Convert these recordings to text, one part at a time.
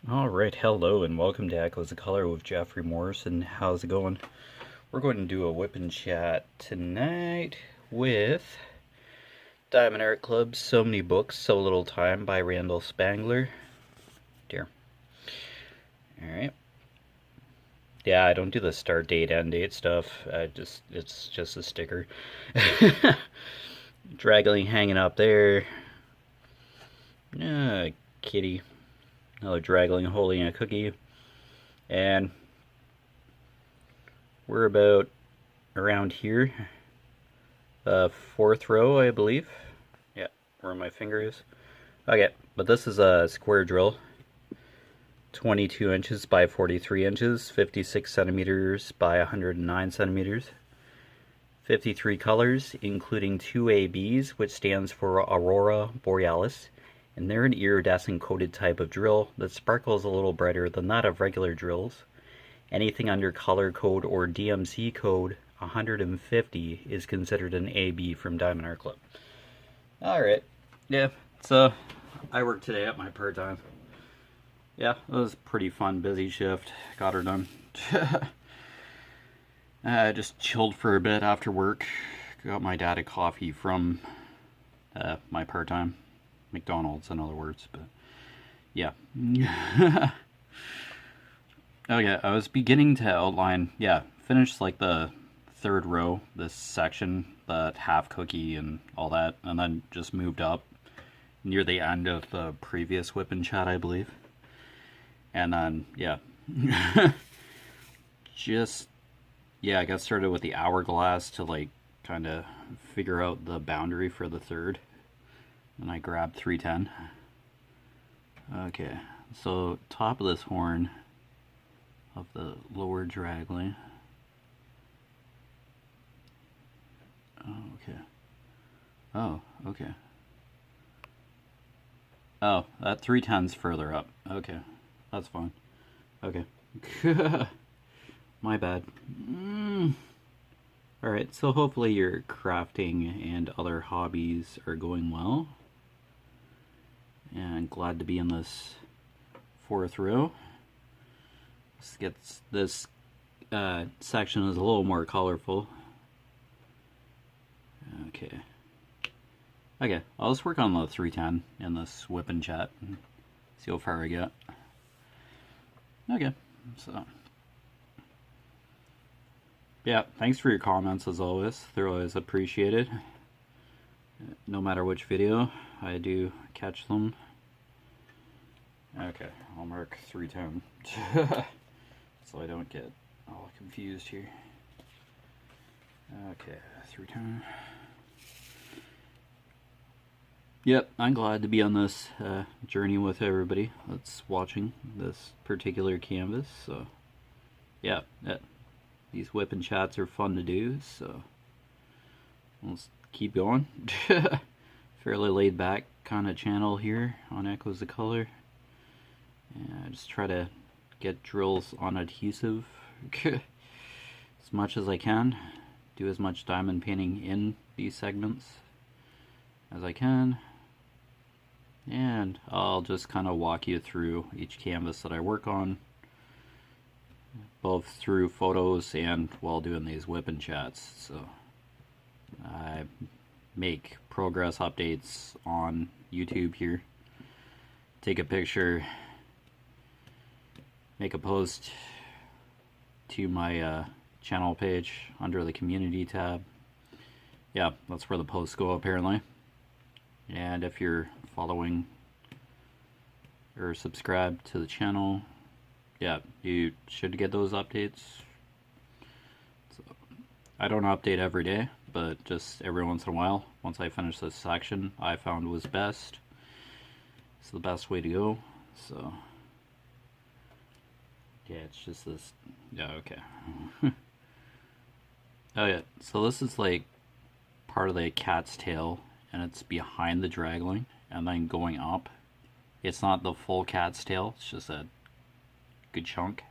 Alright, hello and welcome to Echoes of Color with Jefferey Morrison. How's it going? We're going to do a whip and chat tonight with Diamond Art Club's So Many Books, So Little Time by Randall Spangler. Dear. Alright. Yeah, I don't do the start date, end date stuff. It's just a sticker. Draggling hanging up there. Kitty. Another draggling holding a cookie. And we're about around here. Fourth row, I believe. Yeah, where my finger is. Okay, but this is a square drill. 22 inches by 43 inches, 56 centimeters by 109 centimeters. 53 colors, including 2 ABs, which stands for Aurora Borealis. And they're an iridescent coated type of drill that sparkles a little brighter than that of regular drills. Anything under color code or DMC code 150 is considered an AB from Diamond Art Club. Alright, yeah, so I work today at my part-time. Yeah, it was a pretty fun, busy shift. Got her done. I just chilled for a bit after work. Got my dad a coffee from my part-time. McDonald's, in other words, but yeah. Okay, I was beginning to outline, finished like the third row, this section, that half cookie and all that, and then just moved up near the end of the previous whip and chat, I believe. And then, I got started with the hourglass to like kind of figure out the boundary for the third. And I grabbed 310. Okay, so top of this horn of the lower dragline. Oh, okay. Oh, okay. Oh, that 310's further up. Okay, that's fine. Okay. My bad. Alright, so hopefully your crafting and other hobbies are going well. And glad to be in this fourth row. This section is a little more colorful. Okay, I'll just work on the 310 in this whip and chat and see how far I get. Okay, so yeah, thanks for your comments as always. They're always appreciated. No matter which video, I do catch them. Okay, I'll mark 310 so I don't get all confused here. Okay, 310. Yep, I'm glad to be on this journey with everybody that's watching this particular canvas. So, yeah, these whip and chats are fun to do, so let's keep going. Fairly laid back kind of channel here on Echoes of Color. I just try to get drills on adhesive as much as I can. Do as much diamond painting in these segments as I can. And I'll just kind of walk you through each canvas that I work on, both through photos and while doing these whip and chats. So I make progress updates on YouTube here. Take a picture, make a post to my channel page under the community tab. Yeah, that's where the posts go apparently. And if you're following or subscribed to the channel, yeah, you should get those updates. So, I don't update every day, but just every once in a while. Once I finish this section I found was best. It's the best way to go. So yeah, it's just this. Yeah, okay. Oh yeah, so this is like part of the cat's tail, and it's behind the dragline and then going up. It's not the full cat's tail, it's just a good chunk.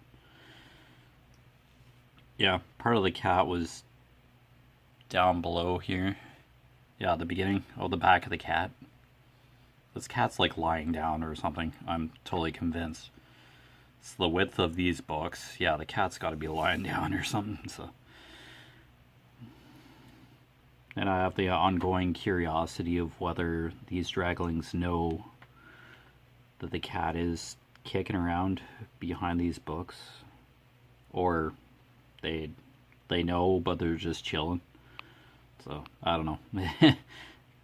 Yeah, part of the cat was down below here. Yeah, the beginning, the back of the cat. This cat's like lying down or something, I'm totally convinced. It's the width of these books. Yeah, the cat's got to be lying down or something. So, and I have the ongoing curiosity of whether these draglings know that the cat is kicking around behind these books, or they know but they're just chilling. So I don't know.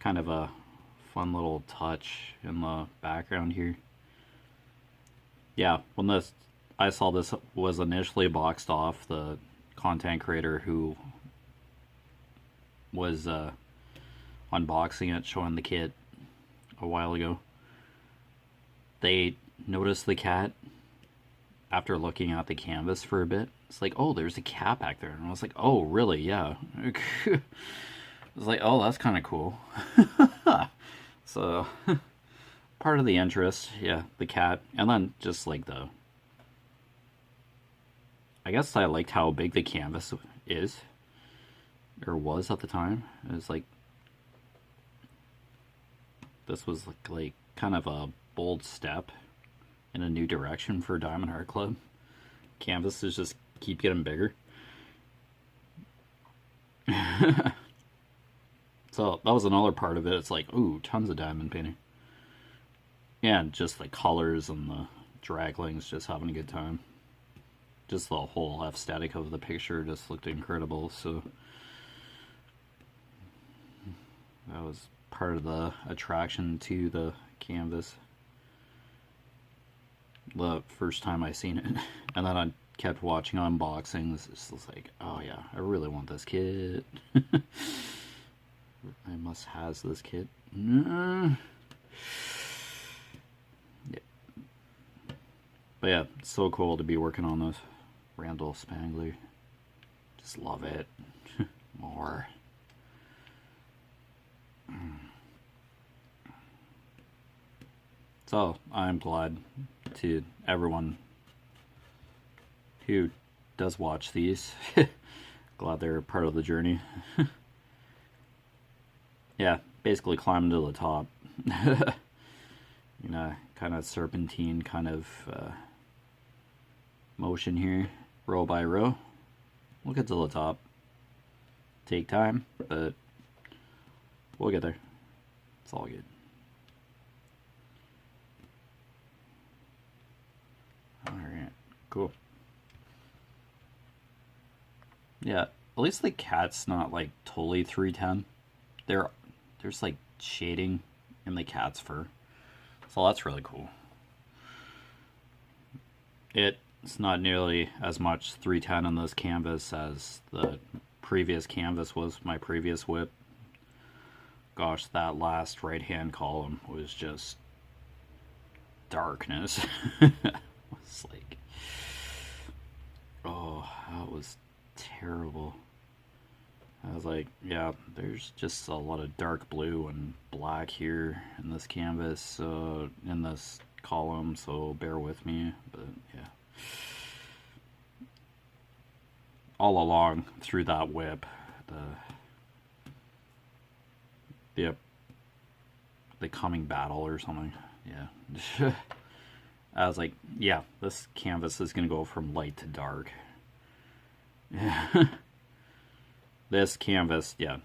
Kind of a fun little touch in the background here. Yeah, when I saw this was initially boxed off, the content creator who was unboxing it, showing the kit a while ago, they noticed the cat after looking at the canvas for a bit. It's like, oh, there's a cat back there. And I was like, oh, really? Yeah. I was like, oh, that's kind of cool. So, part of the interest, yeah, the cat. And then just like I guess I liked how big the canvas is, or was at the time. It was like, this was like kind of a bold step in a new direction for Diamond Art Club. Canvases just keep getting bigger. So that was another part of it. It's like, ooh, tons of diamond painting. Yeah, and just the colors and the draglings, just having a good time. Just the whole aesthetic of the picture just looked incredible. So that was part of the attraction to the canvas the first time I seen it. And then I kept watching unboxings. It's just like, oh yeah, I really want this kit. I must has this kit. Yeah. But yeah, it's so cool to be working on those. Randall Spangler. Just love it. More. So I'm glad to everyone who does watch these. Glad they're part of the journey. Yeah, basically climbing to the top. You know, kind of serpentine kind of motion here, row by row. We'll get to the top. Take time, but we'll get there. It's all good. Alright, cool. Yeah, at least the cat's not like totally 310. There's like shading in the cat's fur. So that's really cool. It's not nearly as much 310 on this canvas as the previous canvas was, my previous WIP. Gosh, that last right hand column was just darkness. It's like, oh, that was terrible. I was like, yeah, there's just a lot of dark blue and black here in this canvas, in this column, so bear with me. But yeah, all along through that WIP, the coming battle or something, yeah. I was like, yeah, this canvas is gonna go from light to dark. This canvas, yeah,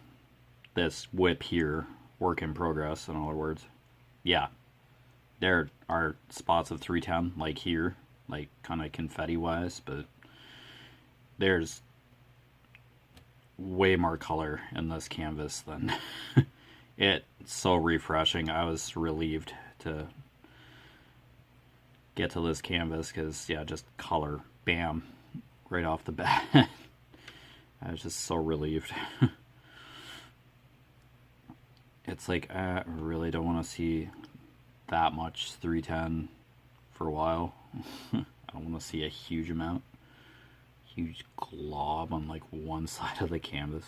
this WIP here, work in progress, in other words, yeah, there are spots of 310, like here, like kind of confetti wise, but there's way more color in this canvas than it's so refreshing. I was relieved to get to this canvas because, yeah, just color, bam, right off the bat. I was just so relieved. It's like, I really don't want to see that much 310 for a while. I don't want to see a huge amount. Huge glob on like one side of the canvas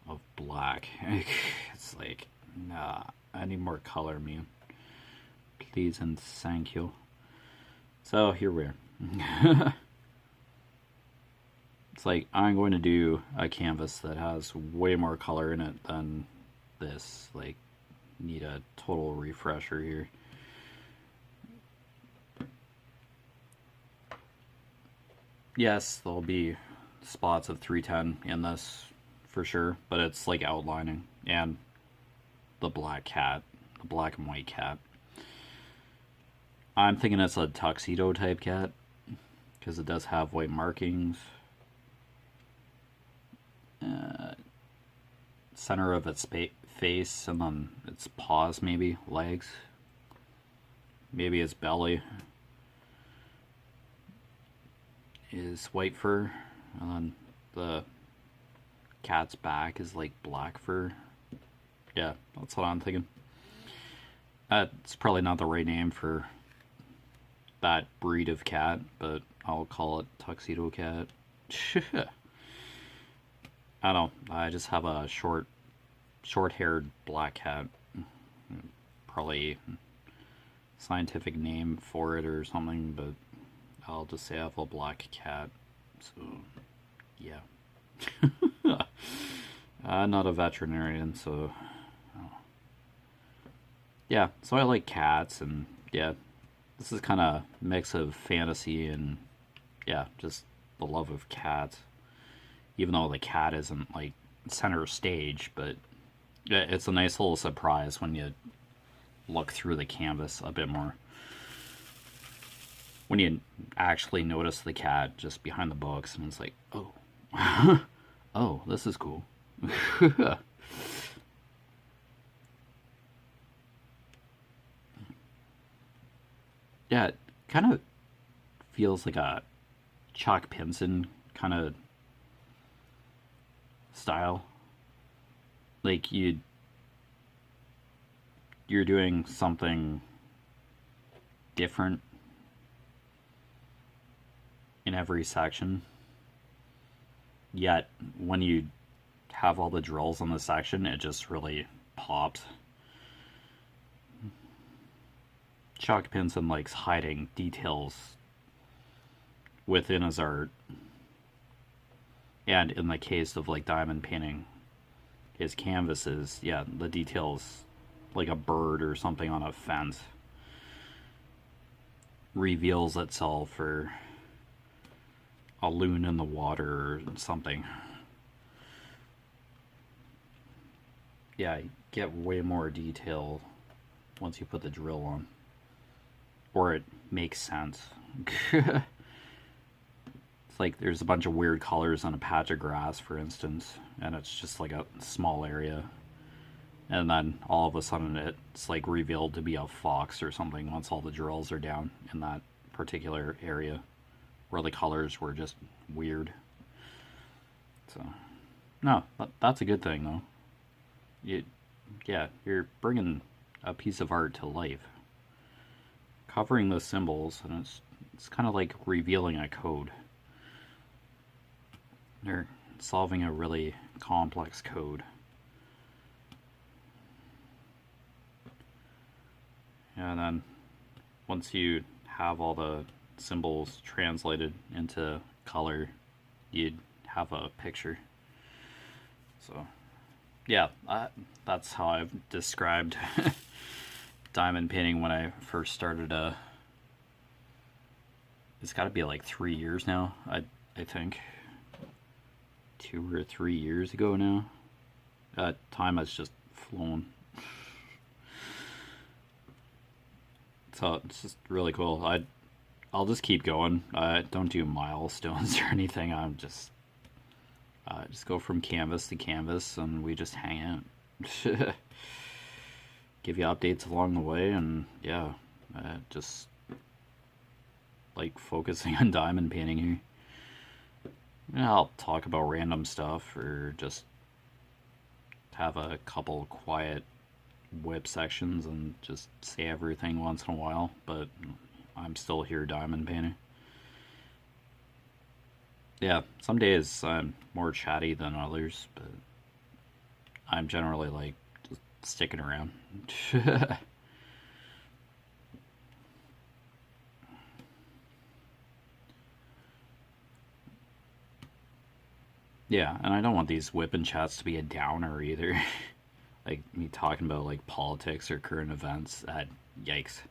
of black. It's like, nah, I need more color, man. Please and thank you. So here we are. It's like, I'm going to do a canvas that has way more color in it than this. Like, need a total refresher here. Yes, there'll be spots of 310 in this for sure, but it's like outlining and the black cat, the black and white cat. I'm thinking it's a tuxedo type cat because it does have white markings. Center of its face and then its paws, maybe legs, maybe its belly is white fur, and then the cat's back is like black fur. Yeah, that's what I'm thinking. It's probably not the right name for that breed of cat, but I'll call it tuxedo cat. I don't know. I just have a short-haired black cat. Probably scientific name for it or something, but I'll just say I have a black cat. So, yeah. I'm not a veterinarian, so yeah. So I like cats, and yeah, this is kind of mix of fantasy and yeah, just the love of cats. Even though the cat isn't like center stage, but it's a nice little surprise when you look through the canvas a bit more. When you actually notice the cat just behind the books, and it's like, oh, oh, this is cool. Yeah, it kind of feels like a Chuck Pinson kind of style. Like you're doing something different in every section. Yet when you have all the drills in the section, it just really pops. Chuck Pinson likes hiding details within his art. And in the case of like diamond painting, his canvases, yeah, the details like a bird or something on a fence reveals itself, or a loon in the water or something. Yeah, you get way more detail once you put the drill on. Or it makes sense. It's like there's a bunch of weird colors on a patch of grass, for instance, and it's just like a small area. And then all of a sudden it's like revealed to be a fox or something once all the drills are down in that particular area where the colors were just weird. So, no, that's a good thing though. You're bringing a piece of art to life. Covering the symbols, and it's kind of like revealing a code. They're solving a really complex code. And then once you have all the symbols translated into color, you'd have a picture. So, yeah, that's how I've described diamond painting when I first started. It's got to be like 3 years now. I think 2 or 3 years ago now. Time has just flown. So it's just really cool. I'll just keep going. I don't do milestones or anything. I'm just go from canvas to canvas, and we just hang out. Give you updates along the way, and yeah, just like focusing on diamond painting here. Yeah, I'll talk about random stuff, or just have a couple quiet WIP sections and just say everything once in a while, but I'm still here diamond painting. Yeah, some days I'm more chatty than others, but I'm generally like just sticking around. Yeah, and I don't want these whipping chats to be a downer either. Like me talking about like politics or current events. That yikes.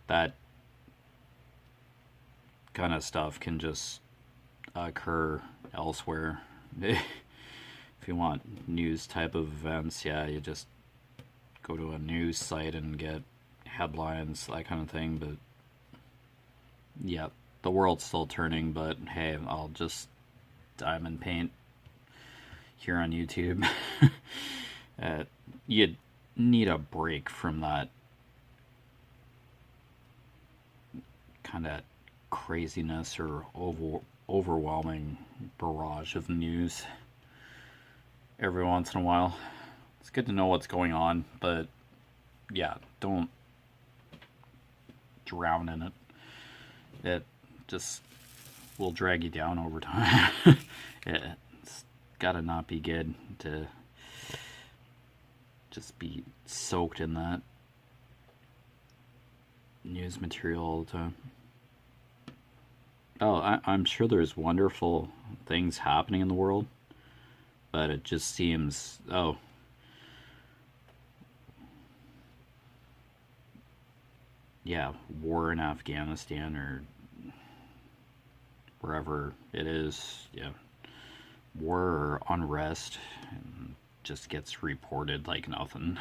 That kind of stuff can just occur elsewhere. If you want news type of events, yeah, you just go to a news site and get headlines, that kind of thing. But yeah, the world's still turning, but hey, I'll just diamond paint here on YouTube. You need a break from that kind of craziness or overwhelming barrage of news every once in a while. It's good to know what's going on, but yeah, don't drown in it. It just will drag you down over time. It's gotta not be good to just be soaked in that news material all the time. Oh, I'm sure there's wonderful things happening in the world, but it just seems, oh, yeah, war in Afghanistan or wherever it is, yeah, war or unrest, and just gets reported like nothing.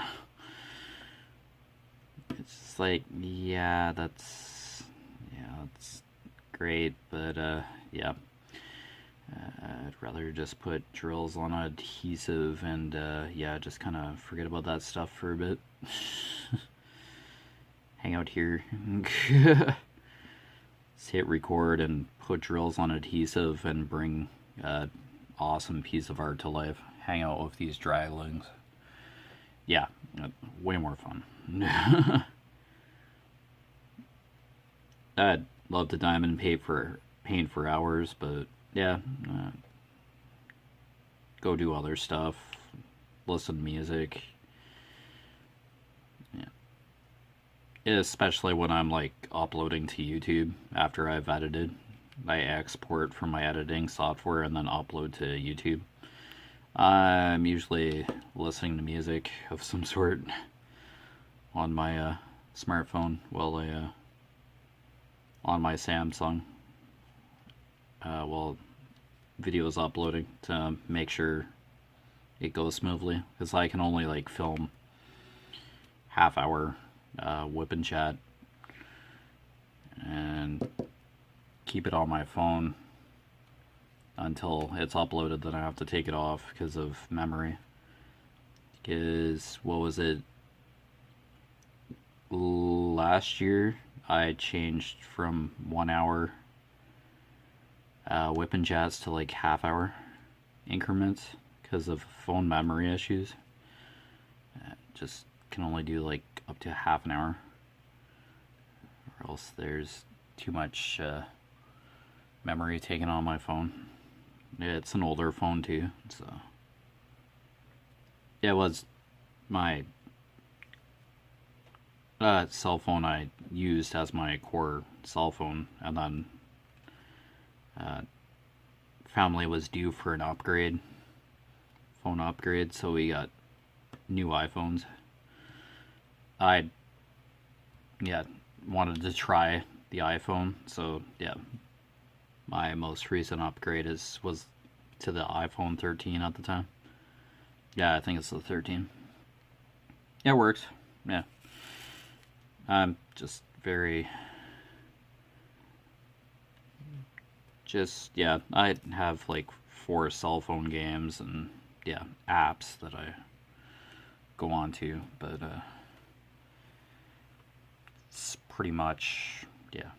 It's just like, yeah, that's great, but yeah, I'd rather just put drills on adhesive and yeah, just kind of forget about that stuff for a bit. Hang out here. Just hit record and put drills on adhesive and bring an awesome piece of art to life. Hang out with these draglings. Yeah, way more fun. I'd love to diamond paint for hours, but yeah, go do other stuff, listen to music. Yeah, especially when I'm like uploading to YouTube after I've edited. I export from my editing software and then upload to YouTube. I'm usually listening to music of some sort on my smartphone while on my Samsung while video is uploading to make sure it goes smoothly, because I can only like film half-hour WIP and chat and keep it on my phone until it's uploaded. Then I have to take it off because of memory. Because what was it, last year I changed from 1 hour WIP and chats to like half-hour increments because of phone memory issues. Just can only do like up to half an hour, or else there's too much memory taken on my phone. It's an older phone too, so yeah, it was my cell phone I used as my core cell phone, and then family was due for an upgrade, phone upgrade, so we got new iPhones. I wanted to try the iPhone, so yeah, my most recent upgrade was to the iPhone 13 at the time. Yeah, I think it's the 13. Yeah, it works. Yeah, I'm just yeah, I have like 4 cell phone games and yeah, apps that I go on to, but it's pretty much, yeah,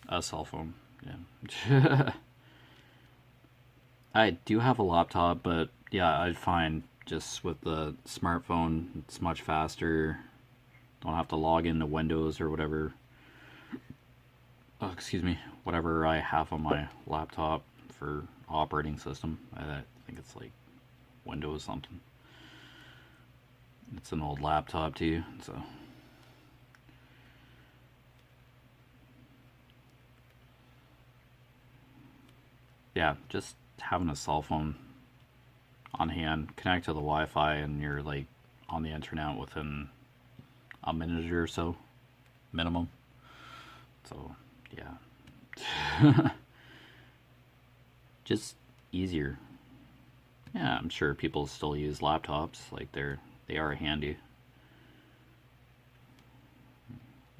a cell phone. Yeah. I do have a laptop, but yeah, I find just with the smartphone it's much faster. Don't have to log into Windows or whatever. Oh, excuse me, whatever I have on my laptop for operating system. I think it's like Windows something. It's an old laptop too, so yeah, just having a cell phone on hand, connect to the Wi-Fi, and you're like on the internet within a minute or so, minimum. So yeah. just easier. Yeah, I'm sure people still use laptops, like they are handy.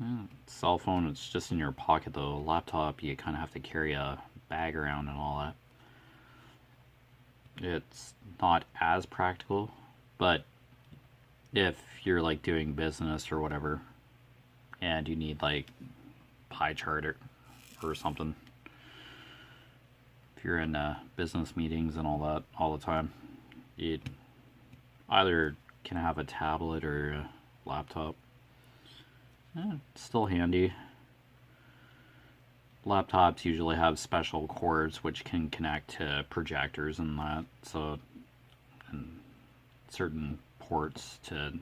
Yeah, cell phone, it's just in your pocket though. Laptop, you kind of have to carry a bag around and all that. It's not as practical, but if you're like doing business or whatever, and you need like pie chart or something, if you're in business meetings and all that all the time, you either can have a tablet or a laptop. It's still handy. Laptops usually have special cords which can connect to projectors and that, so and certain ports to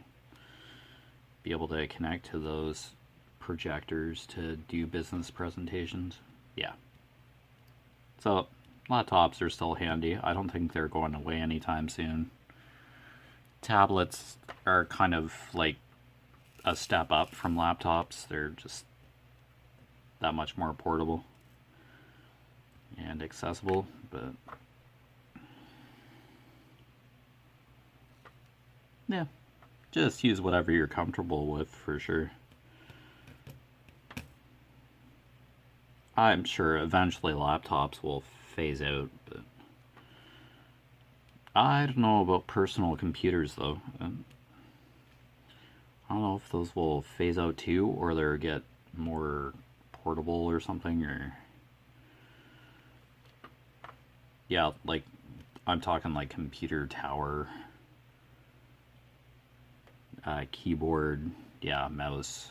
be able to connect to those projectors to do business presentations. Yeah. So laptops are still handy. I don't think they're going away anytime soon. Tablets are kind of like a step up from laptops. They're just that much more portable and accessible, but yeah, just use whatever you're comfortable with for sure. I'm sure eventually laptops will phase out, but I don't know about personal computers though. I don't know if those will phase out too, or they'll get more portable or something, or yeah, like I'm talking like computer tower, keyboard, yeah, mouse,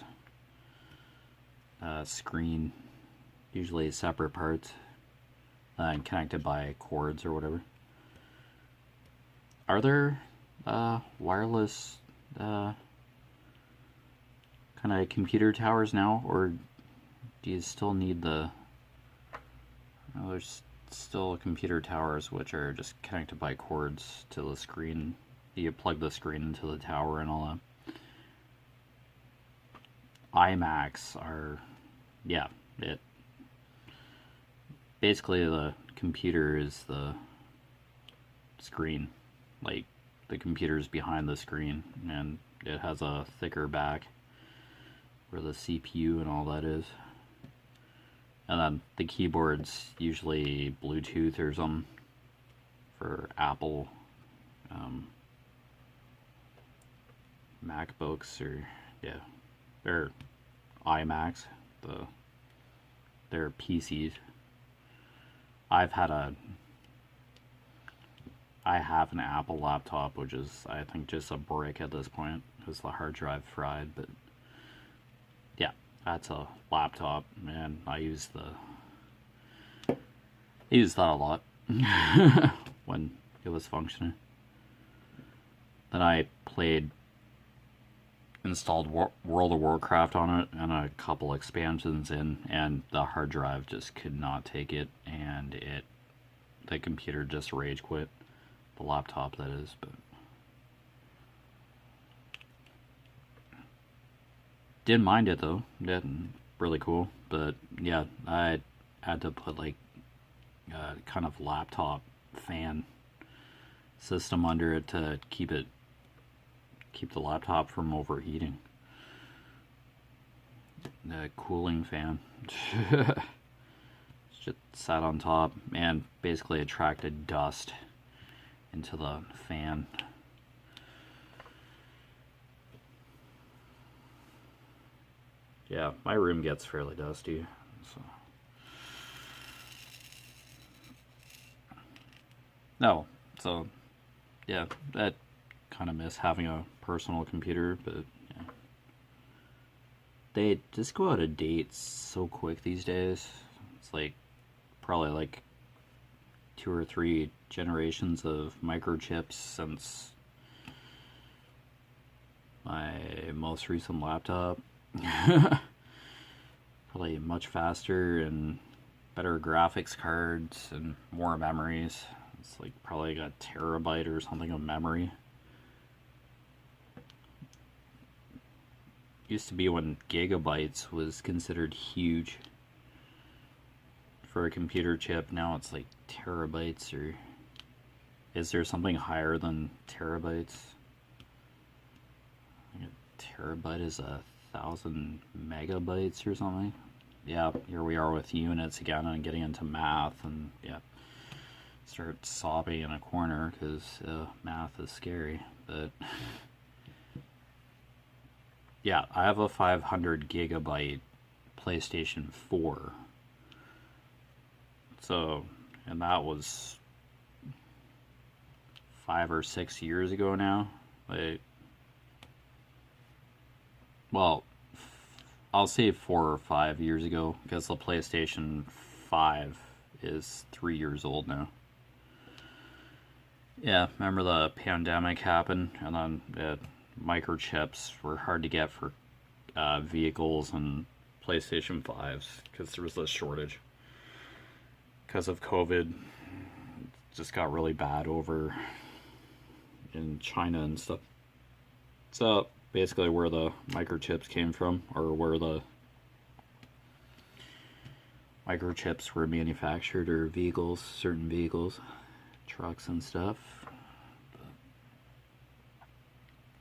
screen, usually separate parts, and connected by cords or whatever. Are there wireless kind of computer towers now, or do you still need the... Oh, there's still computer towers which are just connected by cords to the screen. You plug the screen into the tower and all that. iMacs are... yeah, it... basically the computer is the screen. Like, the computer's behind the screen, and it has a thicker back where the CPU and all that is. And then the keyboard's usually Bluetooth or something for Apple MacBooks, or yeah, they're iMacs, they're PCs. I have an Apple laptop, which is, I think, just a brick at this point because the hard drive fried, but yeah, that's a laptop, and I use that a lot when it was functioning. Then I installed World of Warcraft on it and a couple expansions in, and the hard drive just could not take it, and the computer just rage quit. The laptop, that is, but didn't mind it though. Really cool, but yeah, I had to put like kind of laptop fan system under it to keep the laptop from overheating. The cooling fan just sat on top and basically attracted dust into the fan. Yeah, my room gets fairly dusty, so. No, so yeah, that kind of miss having a personal computer, but yeah. They just go out of date so quick these days. It's like probably like 2 or 3 generations of microchips since my most recent laptop. Probably much faster and better graphics cards and more memories. It's like probably got a terabyte or something of memory. Used to be when gigabytes was considered huge for a computer chip. Now it's like terabytes, or is there something higher than terabytes? I think a terabyte is 1,000 megabytes or something. Yeah, here we are with units again and getting into math, and yeah, start sobbing in a corner because math is scary. But yeah, I have a 500 gigabyte PlayStation 4. So, and that was 5 or 6 years ago now. Like, well, I'll say 4 or 5 years ago, because the PlayStation 5 is 3 years old now. Yeah, remember the pandemic happened, and then microchips were hard to get for vehicles and PlayStation 5s, because there was a shortage. Because of COVID, it just got really bad over in China and stuff. So basically where the microchips came from, or where the microchips were manufactured, or vehicles, certain vehicles, trucks and stuff. But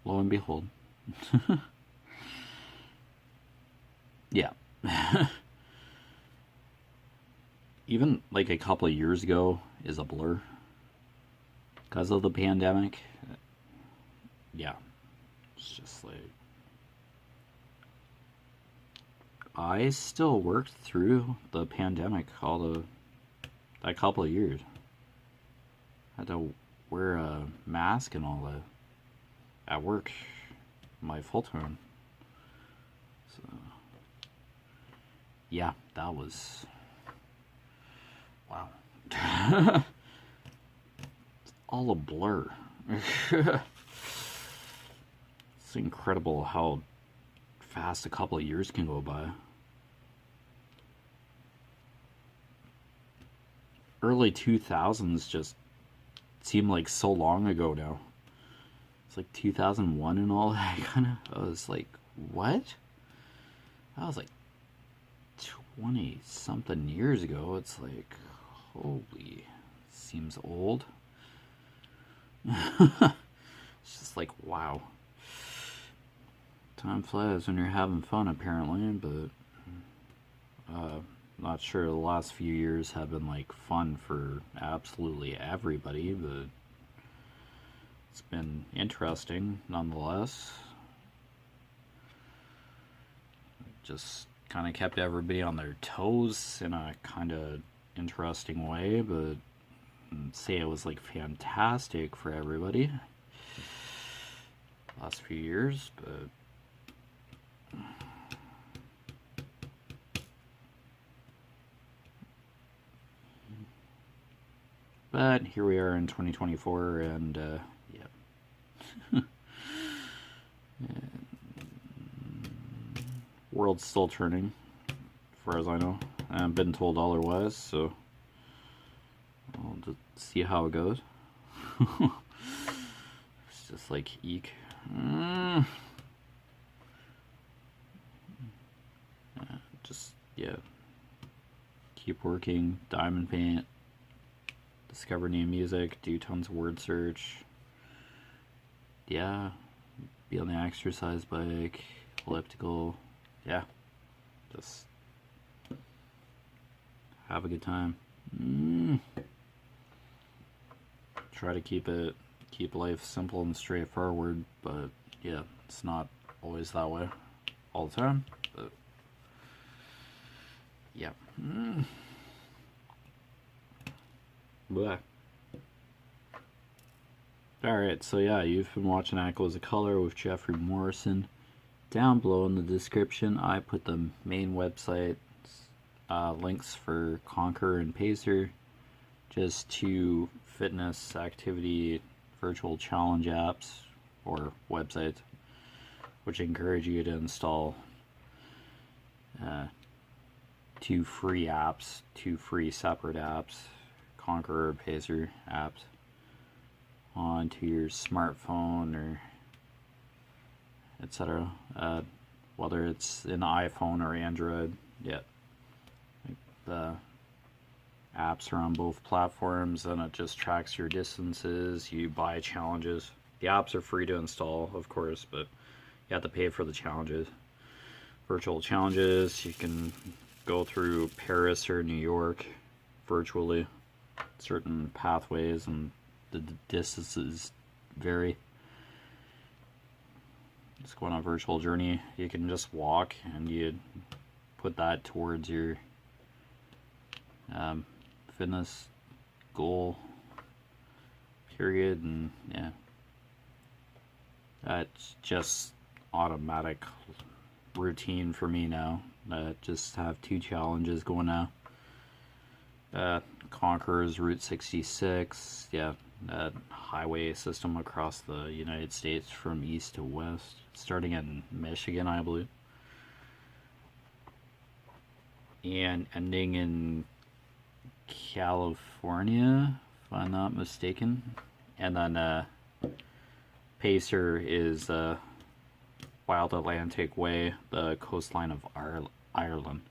lo and behold. Yeah. Even like a couple of years ago is a blur because of the pandemic. Yeah, it's just like, I still worked through the pandemic that couple of years. I had to wear a mask and all that at work, my full time. So yeah, that was, wow. It's all a blur. It's incredible how fast a couple of years can go by. Early 2000s just seem like so long ago now. It's like 2001 and all that kind of. I was like, what? That was like 20 something years ago. It's like, holy, seems old. It's just like, wow. Time flies when you're having fun, apparently, but not sure the last few years have been like fun for absolutely everybody, but it's been interesting nonetheless. Just kind of kept everybody on their toes in a kind of interesting way, but say it was like fantastic for everybody last few years, but here we are in 2024, and yeah. World's still turning, as far as I know. I haven't been told otherwise, so I'll just see how it goes. It's just like, eek. Just, yeah. Keep working, diamond paint, discover new music, do tons of word search. Yeah, be on the exercise bike, elliptical. Yeah, just have a good time. Try to keep life simple and straightforward, but yeah, it's not always that way all the time, but yeah. Blah. Alright, so yeah, you've been watching Echoes of Color with Jeffery Morrison. Down below in the description, I put the main website, links for Conquer and Pacer, just 2 fitness activity virtual challenge apps or websites, which encourage you to install 2 free apps, 2 free separate apps, Conquer or Pacer apps, onto your smartphone or etc. Whether it's an iPhone or Android. Yeah, like the apps are on both platforms, and it just tracks your distances. You buy challenges. The apps are free to install, of course, but you have to pay for the challenges. Virtual challenges, you can go through Paris or New York virtually. Certain pathways and the distances vary. Just go on a virtual journey. You can just walk and you put that towards your fitness goal period, and yeah, that's just automatic routine for me now. Just have 2 challenges going now. Conqueror's Route 66, yeah, highway system across the United States from east to west, starting in Michigan, I believe, and ending in California, if I'm not mistaken. And then Pacer is Wild Atlantic Way, the coastline of Ireland.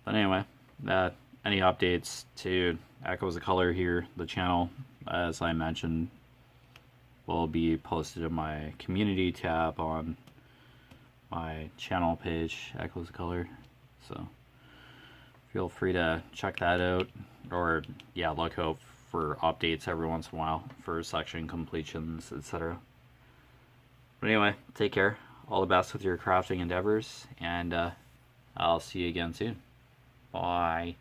But anyway, any updates to Echoes of Color here, the channel, as I mentioned, will be posted in my community tab on my channel page, Echoes of Color. So feel free to check that out, or yeah, look out for updates every once in a while for section completions, etc. But anyway, take care. All the best with your crafting endeavors, and I'll see you again soon. Bye.